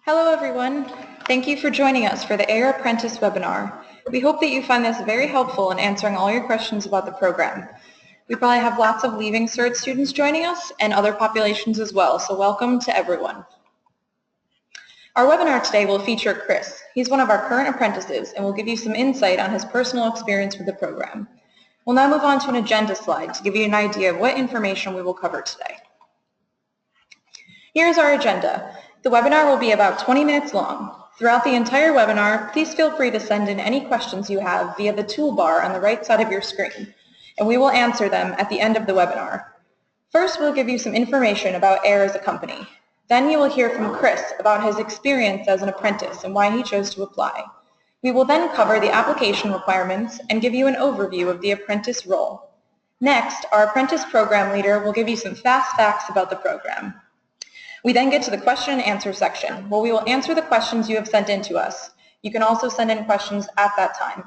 Hello everyone. Thank you for joining us for the AIR Apprentice Webinar. We hope that you find this very helpful in answering all your questions about the program. We probably have lots of Leaving Cert students joining us and other populations as well, so welcome to everyone. Our webinar today will feature Chris. He's one of our current apprentices and will give you some insight on his personal experience with the program. We'll now move on to an agenda slide to give you an idea of what information we will cover today. Here's our agenda. The webinar will be about 20 minutes long. Throughout the entire webinar, please feel free to send in any questions you have via the toolbar on the right side of your screen, and we will answer them at the end of the webinar. First, we'll give you some information about AIR as a company. Then you will hear from Chris about his experience as an apprentice and why he chose to apply. We will then cover the application requirements and give you an overview of the apprentice role. Next, our apprentice program leader will give you some fast facts about the program. We then get to the question and answer section, where we will answer the questions you have sent in to us. You can also send in questions at that time.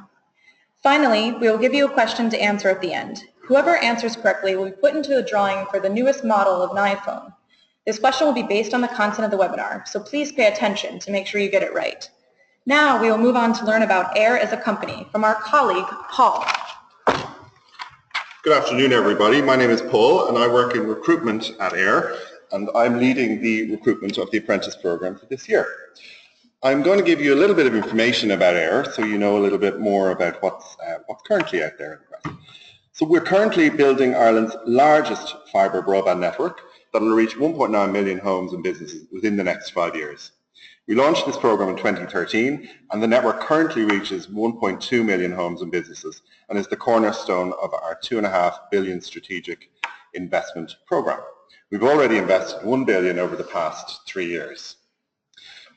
Finally, we will give you a question to answer at the end. Whoever answers correctly will be put into a drawing for the newest model of an iPhone. This question will be based on the content of the webinar, so please pay attention to make sure you get it right. Now we will move on to learn about AIR as a company from our colleague, Paul. Good afternoon, everybody. My name is Paul, and I work in recruitment at AIR. And I'm leading the recruitment of the apprentice program for this year. I'm going to give you a little bit of information about AIR so you know a little bit more about what's currently out there in the press. So we're currently building Ireland's largest fibre broadband network that will reach 1.9 million homes and businesses within the next 5 years. We launched this program in 2013 and the network currently reaches 1.2 million homes and businesses and is the cornerstone of our $2.5 billion strategic investment program. We've already invested $1 billion over the past 3 years.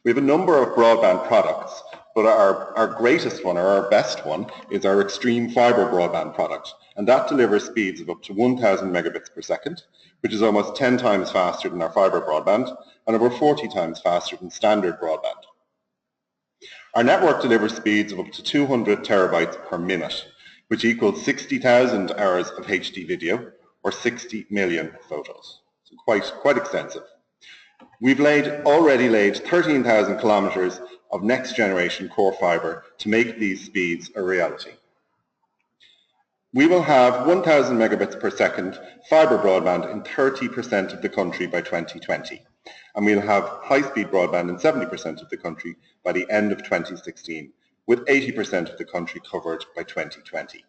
We have a number of broadband products, but our greatest one, or our best one, is our Extreme Fibre broadband product, and that delivers speeds of up to 1,000 megabits per second, which is almost 10 times faster than our fibre broadband, and over 40 times faster than standard broadband. Our network delivers speeds of up to 200 terabytes per minute, which equals 60,000 hours of HD video, or 60 million photos. Quite extensive. We've already laid 13,000 kilometers of next generation core fibre to make these speeds a reality. We will have 1,000 megabits per second fibre broadband in 30% of the country by 2020, and we'll have high-speed broadband in 70% of the country by the end of 2016, with 80% of the country covered by 2020.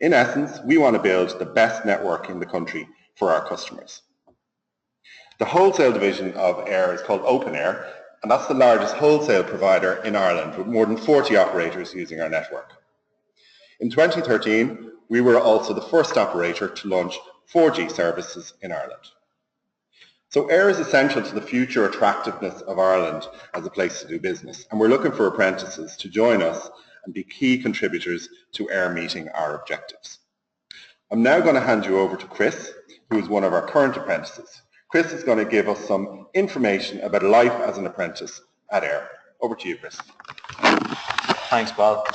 In essence, we want to build the best network in the country for our customers. The wholesale division of AIR is called Open Air, and that's the largest wholesale provider in Ireland with more than 40 operators using our network. In 2013, we were also the first operator to launch 4G services in Ireland. So AIR is essential to the future attractiveness of Ireland as a place to do business, and we're looking for apprentices to join us and be key contributors to AIR meeting our objectives. I'm now going to hand you over to Chris, who is one of our current apprentices. Chris is going to give us some information about life as an apprentice at AIR. Over to you, Chris. Thanks, Paul.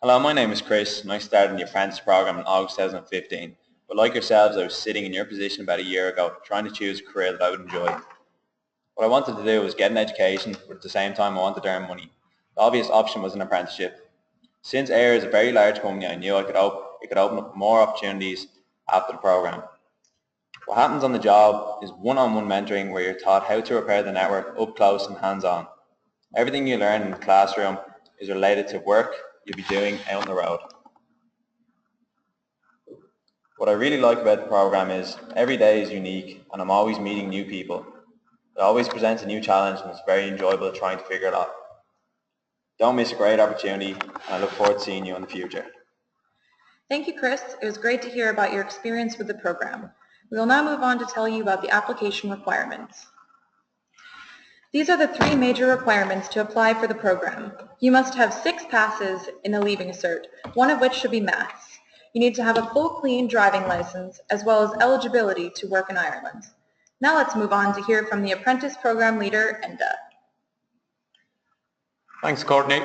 Hello, my name is Chris, and I started in the apprentice program in August 2015. But like yourselves, I was sitting in your position about a year ago, trying to choose a career that I would enjoy. What I wanted to do was get an education, but at the same time I wanted to earn money. The obvious option was an apprenticeship. Since AIR is a very large company, I knew it could open up more opportunities after the program. What happens on the job is one-on-one mentoring where you're taught how to repair the network up close and hands-on. Everything you learn in the classroom is related to work you'll be doing out on the road. What I really like about the program is every day is unique and I'm always meeting new people. It always presents a new challenge and it's very enjoyable trying to figure it out. Don't miss a great opportunity and I look forward to seeing you in the future. Thank you, Chris. It was great to hear about your experience with the program. We will now move on to tell you about the application requirements. These are the 3 major requirements to apply for the program. You must have 6 passes in the Leaving Cert, one of which should be maths. You need to have a full clean driving license as well as eligibility to work in Ireland. Now let's move on to hear from the apprentice program leader, Enda. Thanks, Courtney.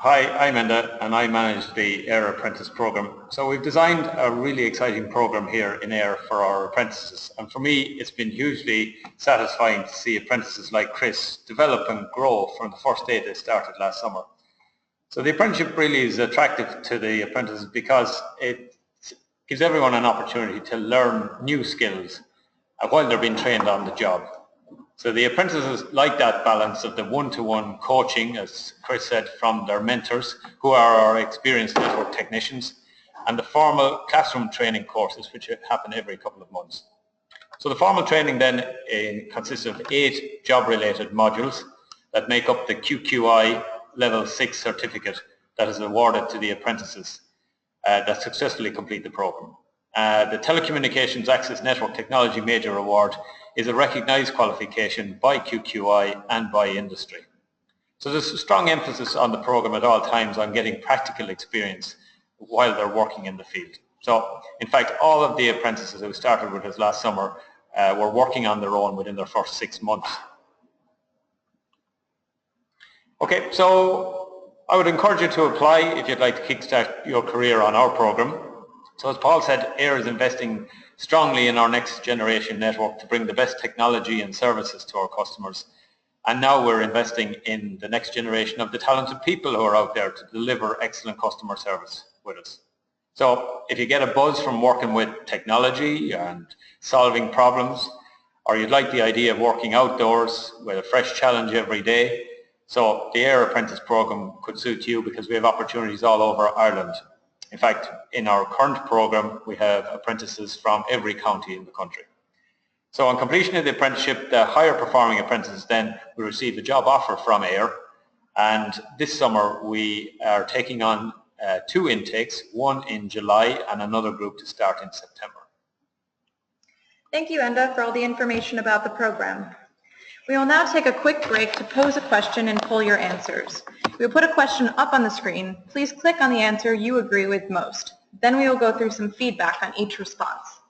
Hi, I'm Enda and I manage the AIR Apprentice program. So we've designed a really exciting program here in AIR for our apprentices, and for me it's been hugely satisfying to see apprentices like Chris develop and grow from the first day they started last summer. So the apprenticeship really is attractive to the apprentices because it gives everyone an opportunity to learn new skills while they're being trained on the job. So the apprentices like that balance of the one-to-one coaching, as Chris said, from their mentors, who are our experienced network technicians, and the formal classroom training courses, which happen every couple of months. So the formal training then consists of 8 job-related modules that make up the QQI Level 6 certificate that is awarded to the apprentices that successfully complete the program. The Telecommunications Access Network Technology Major Award is a recognised qualification by QQI and by industry. So there's a strong emphasis on the program at all times on getting practical experience while they're working in the field. So in fact, all of the apprentices who started with us last summer were working on their own within their first 6 months. Okay, so I would encourage you to apply if you'd like to kickstart your career on our program. So as Paul said, AIR is investing strongly in our next generation network to bring the best technology and services to our customers. And now we're investing in the next generation of the talented people who are out there to deliver excellent customer service with us. So if you get a buzz from working with technology and solving problems, or you'd like the idea of working outdoors with a fresh challenge every day, so the AIR Apprentice program could suit you because we have opportunities all over Ireland. In fact, in our current program, we have apprentices from every county in the country. So on completion of the apprenticeship, the higher performing apprentices then will receive a job offer from AIR. And this summer, we are taking on 2 intakes, one in July and another group to start in September. Thank you, Enda, for all the information about the program. We will now take a quick break to pose a question and pull your answers. We will put a question up on the screen. Please click on the answer you agree with most. Then we will go through some feedback on each response.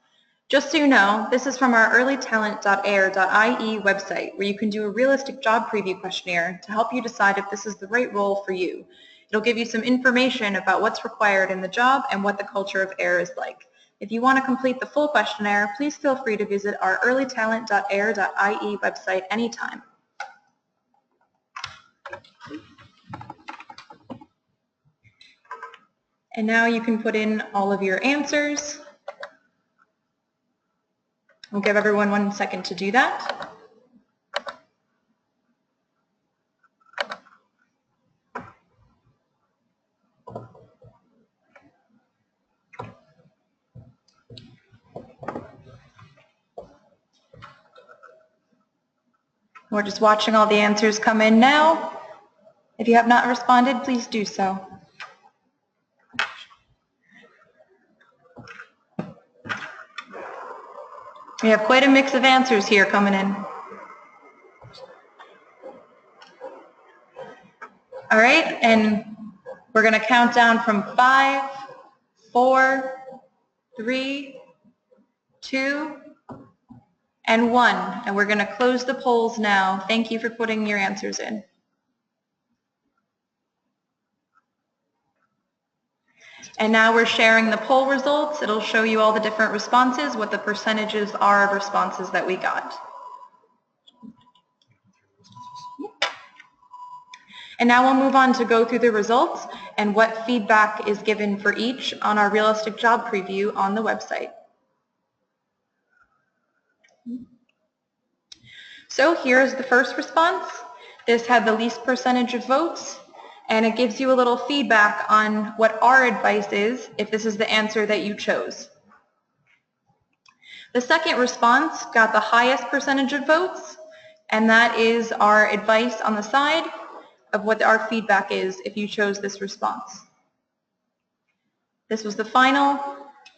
Just so you know, this is from our earlytalent.air.ie website, where you can do a realistic job preview questionnaire to help you decide if this is the right role for you. It'll give you some information about what's required in the job and what the culture of AIR is like. If you want to complete the full questionnaire, please feel free to visit our earlytalent.air.ie website anytime. And now you can put in all of your answers. We'll give everyone 1 second to do that. We're just watching all the answers come in now. If you have not responded, please do so. We have quite a mix of answers here coming in. All right, and we're going to count down from 5, 4, 3, 2, and 1. And we're going to close the polls now. Thank you for putting your answers in. And now we're sharing the poll results. It'll show you all the different responses, what the percentages are of responses that we got. And now we'll move on to go through the results and what feedback is given for each on our realistic job preview on the website. So here's the first response. This had the least percentage of votes, and it gives you a little feedback on what our advice is if this is the answer that you chose. The second response got the highest percentage of votes, and that is our advice on the side of what our feedback is if you chose this response. This was the final.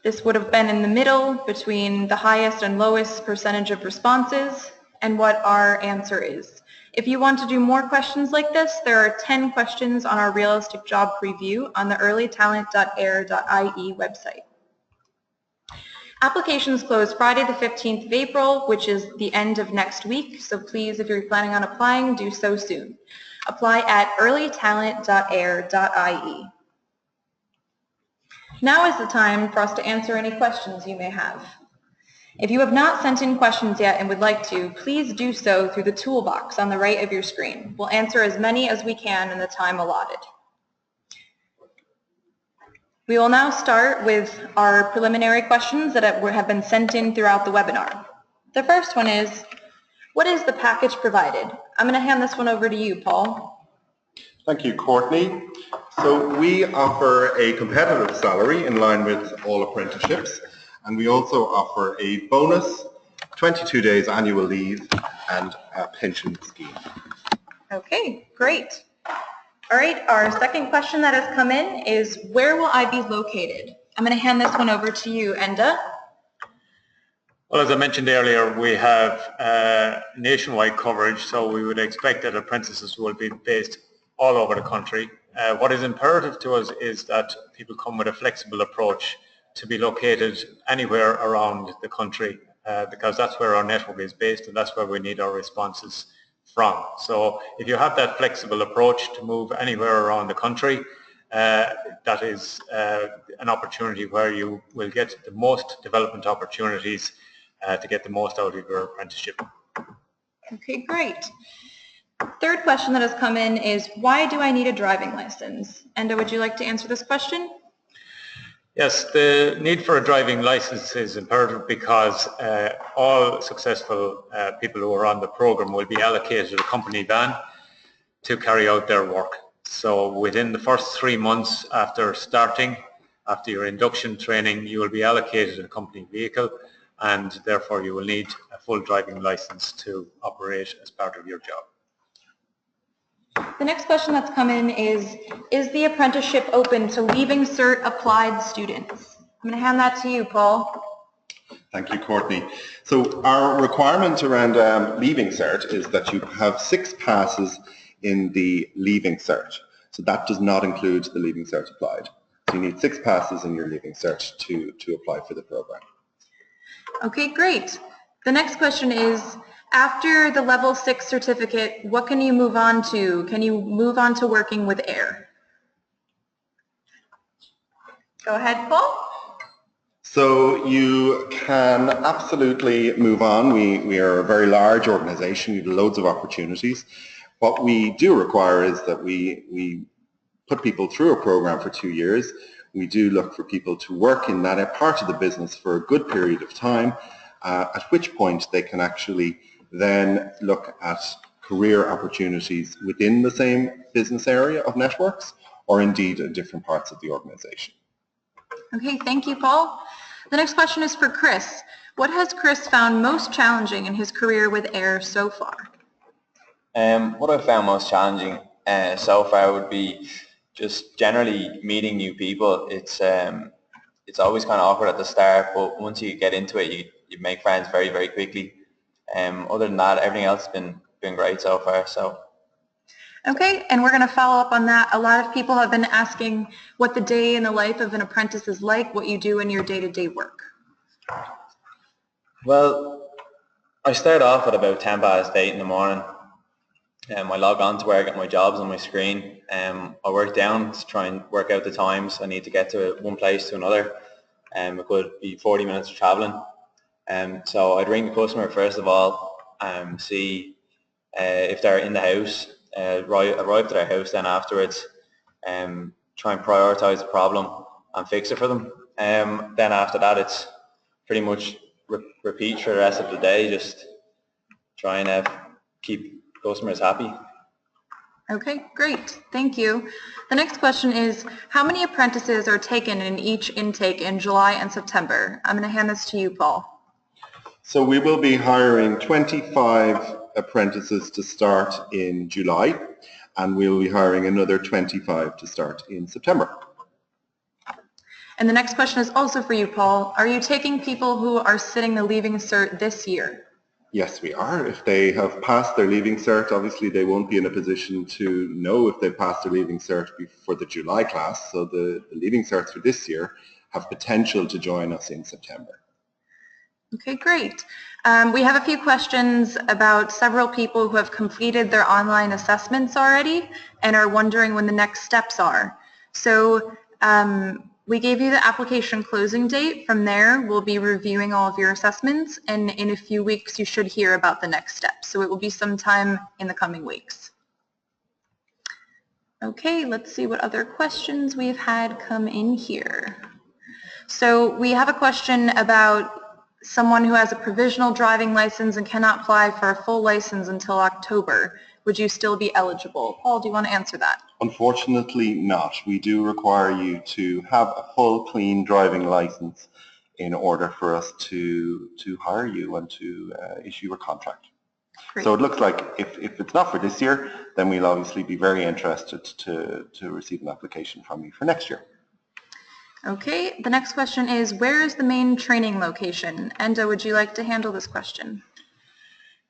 This would have been in the middle between the highest and lowest percentage of responses and what our answer is. If you want to do more questions like this, there are 10 questions on our realistic job preview on the earlytalent.air.ie website. Applications close Friday the 15th of April, which is the end of next week, so please, if you're planning on applying, do so soon. Apply at earlytalent.air.ie. Now is the time for us to answer any questions you may have. If you have not sent in questions yet and would like to, please do so through the toolbox on the right of your screen. We'll answer as many as we can in the time allotted. We will now start with our preliminary questions that have been sent in throughout the webinar. The first one is, what is the package provided? I'm going to hand this one over to you, Paul. Thank you, Courtney. So we offer a competitive salary in line with all apprenticeships, and we also offer a bonus, 22 days annual leave, and a pension scheme. Okay, great. All right, our second question that has come in is, where will I be located? I'm going to hand this one over to you, Enda. Well, as I mentioned earlier, we have nationwide coverage, so we would expect that apprentices will be based all over the country. What is imperative to us is that people come with a flexible approach to be located anywhere around the country, because that's where our network is based and that's where we need our responses from. So if you have that flexible approach to move anywhere around the country, that is an opportunity where you will get the most development opportunities to get the most out of your apprenticeship. Okay, great. Third question that has come in is, why do I need a driving license? Enda, would you like to answer this question? Yes, the need for a driving license is imperative because all successful people who are on the program will be allocated a company van to carry out their work. So within the first 3 months after starting, after your induction training, you will be allocated a company vehicle, and therefore you will need a full driving license to operate as part of your job. The next question that's come in is the apprenticeship open to leaving cert applied students? I'm going to hand that to you, Paul. Thank you, Courtney. So our requirement around leaving cert is that you have 6 passes in the leaving cert. So that does not include the leaving cert applied. So you need 6 passes in your leaving cert to apply for the program. Okay, great. The next question is, after the level 6 certificate, what can you move on to? Can you move on to working with AIR? Go ahead, Paul. So you can absolutely move on. We are a very large organization. We have loads of opportunities. What we do require is that we put people through a program for 2 years. We do look for people to work in that part of the business for a good period of time, at which point they can actually then look at career opportunities within the same business area of networks, or indeed in different parts of the organization. Okay, thank you, Paul. The next question is for Chris. What has Chris found most challenging in his career with AIR so far? What I found most challenging so far would be just generally meeting new people. It's always kind of awkward at the start, but once you get into it, you make friends very, very quickly. Other than that, everything else has been great so far. So. Okay, and we're going to follow up on that. A lot of people have been asking what the day in the life of an apprentice is like, what you do in your day-to-day work. Well, I start off at about 8:10 in the morning. I log on to where I get my jobs on my screen. I work down to try and work out the times I need to get to one place to another. It could be 40 minutes of travelling. So I'd ring the customer first of all, see if they're in the house, arrive to their house, then afterwards try and prioritise the problem and fix it for them. Then after that, it's pretty much repeat for the rest of the day, just try and keep customers happy. Okay, great. Thank you. The next question is, how many apprentices are taken in each intake in July and September? I'm going to hand this to you, Paul. So we will be hiring 25 apprentices to start in July, and we'll be hiring another 25 to start in September. And the next question is also for you, Paul. Are you taking people who are sitting the leaving cert this year? Yes, we are. If they have passed their leaving cert, obviously they won't be in a position to know if they've passed their leaving cert before the July class. So the leaving certs for this year have potential to join us in September. Okay, great. We have a few questions about several people who have completed their online assessments already and are wondering when the next steps are. So we gave you the application closing date. From there, we'll be reviewing all of your assessments, and in a few weeks you should hear about the next steps. So it will be sometime in the coming weeks. Okay, let's see what other questions we've had come in here. So we have a question about someone who has a provisional driving license and cannot apply for a full license until October. Would you still be eligible? Paul, do you want to answer that? Unfortunately not. We do require you to have a full clean driving license in order for us to hire you and to issue a contract. Great. So it looks like if it's not for this year, then we'll obviously be very interested to receive an application from you for next year. Okay, the next question is, where is the main training location? Enda, would you like to handle this question?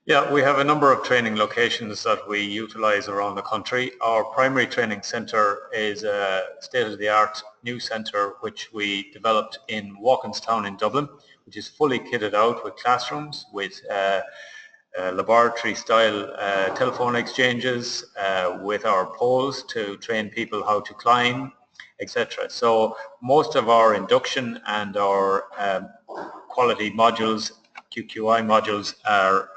Yeah, we have a number of training locations that we utilize around the country. Our primary training centre is a state-of-the-art new centre which we developed in Walkinstown in Dublin, which is fully kitted out with classrooms, with laboratory-style telephone exchanges, with our poles to train people how to climb, etc. So most of our induction and our quality modules, QQI modules, are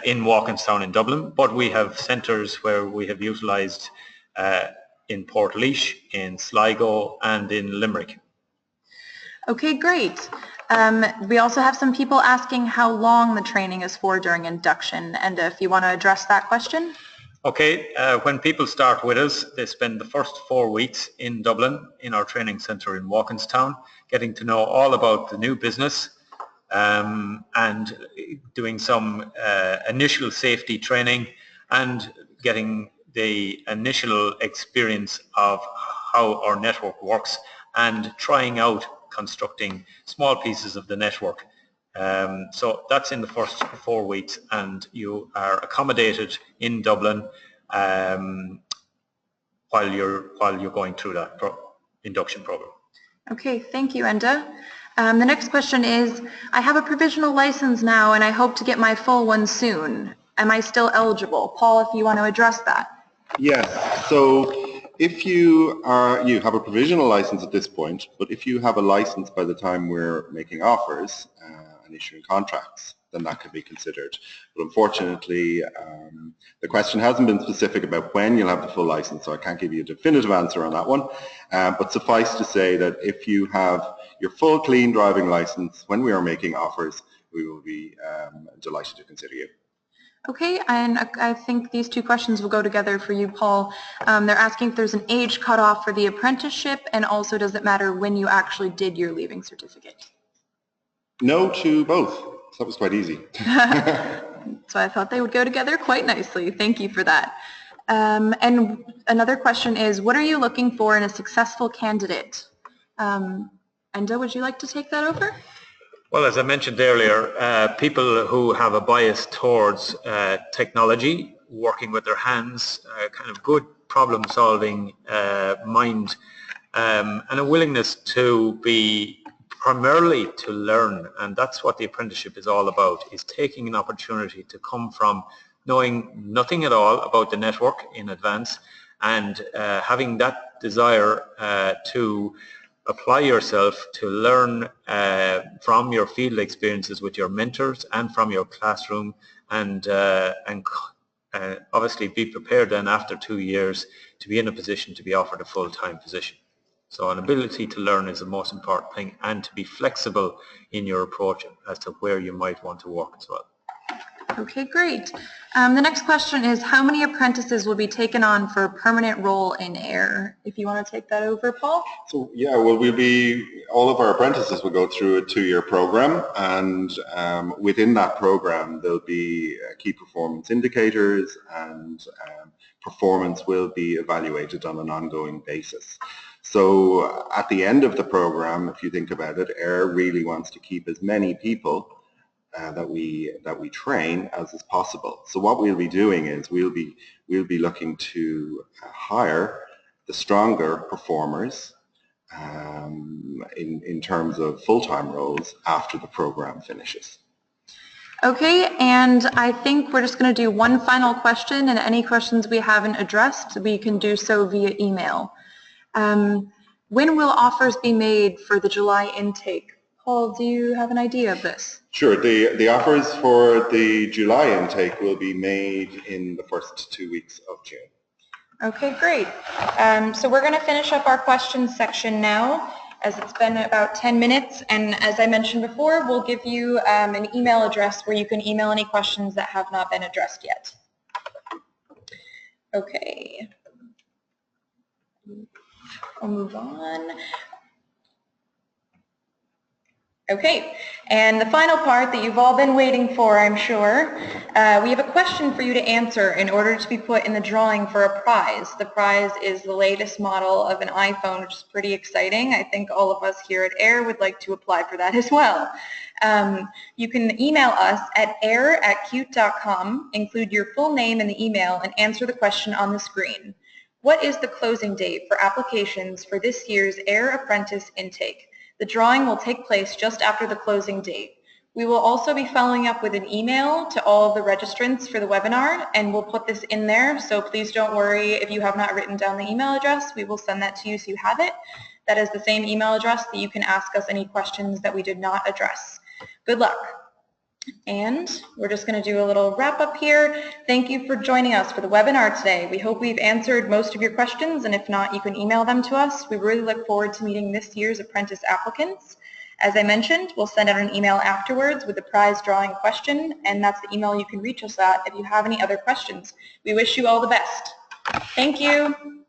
in Walkinstown in Dublin, but we have centres where we have utilised in Portlaoise, in Sligo and in Limerick. Okay, great. We also have some people asking how long the training is for during induction, and if you want to address that question. Okay, when people start with us, they spend the first 4 weeks in Dublin in our training centre in Walkinstown, getting to know all about the new business and doing some initial safety training and getting the initial experience of how our network works and trying out constructing small pieces of the network. So that's in the first 4 weeks, and you are accommodated in Dublin while you're going through that induction program. Okay, thank you, Enda. The next question is, I have a provisional license now and I hope to get my full one soon. Am I still eligible? Paul, if you want to address that. Yes, so if you have a provisional license at this point, but if you have a license by the time we're making offers and issuing contracts, then that could be considered. But unfortunately, the question hasn't been specific about when you'll have the full license, so I can't give you a definitive answer on that one. But suffice to say that if you have your full clean driving license when we are making offers, we will be delighted to consider you. Okay, and I think these two questions will go together for you, Paul. They're asking if there's an age cutoff for the apprenticeship, and also does it matter when you actually did your leaving certificate? No to both. So that was quite easy. So I thought they would go together quite nicely. Thank you for that. And another question is, what are you looking for in a successful candidate? Enda, would you like to take that over? Well, as I mentioned earlier, people who have a bias towards technology, working with their hands, kind of good problem-solving mind, and a willingness to be primarily to learn, and that's what the apprenticeship is all about, is taking an opportunity to come from knowing nothing at all about the network in advance and having that desire to apply yourself to learn from your field experiences with your mentors and from your classroom, and obviously be prepared then after 2 years to be in a position to be offered a full-time position. So an ability to learn is the most important thing, and to be flexible in your approach as to where you might want to work as well. Okay, great. The next question is, how many apprentices will be taken on for a permanent role in AIR? If you want to take that over, Paul? So yeah, well, all of our apprentices will go through a 2-year program, and within that program there'll be key performance indicators, and performance will be evaluated on an ongoing basis. So at the end of the program, if you think about it, AIR really wants to keep as many people that we train as is possible. So what we'll be doing is we'll be looking to hire the stronger performers in terms of full-time roles after the program finishes. Okay, and I think we're just going to do one final question, and any questions we haven't addressed, we can do so via email. When will offers be made for the July intake? Paul, do you have an idea of this? Sure. The offers for the July intake will be made in the first 2 weeks of June. Okay, great. So we're going to finish up our questions section now, as it's been about 10 minutes, and as I mentioned before, we'll give you an email address where you can email any questions that have not been addressed yet. Okay. I'll move on. Okay, and the final part that you've all been waiting for, I'm sure, we have a question for you to answer in order to be put in the drawing for a prize. The prize is the latest model of an iPhone, which is pretty exciting. I think all of us here at AIR would like to apply for that as well. You can email us at air@qt.com, include your full name in the email, and answer the question on the screen. What is the closing date for applications for this year's AIR Apprentice intake? The drawing will take place just after the closing date. We will also be following up with an email to all of the registrants for the webinar, and we'll put this in there, so please don't worry if you have not written down the email address. We will send that to you so you have it. That is the same email address that you can ask us any questions that we did not address. Good luck. And we're just going to do a little wrap up here. Thank you for joining us for the webinar today. We hope we've answered most of your questions, and if not, you can email them to us. We really look forward to meeting this year's apprentice applicants. As I mentioned, we'll send out an email afterwards with the prize drawing question, and that's the email you can reach us at if you have any other questions. We wish you all the best. Thank you.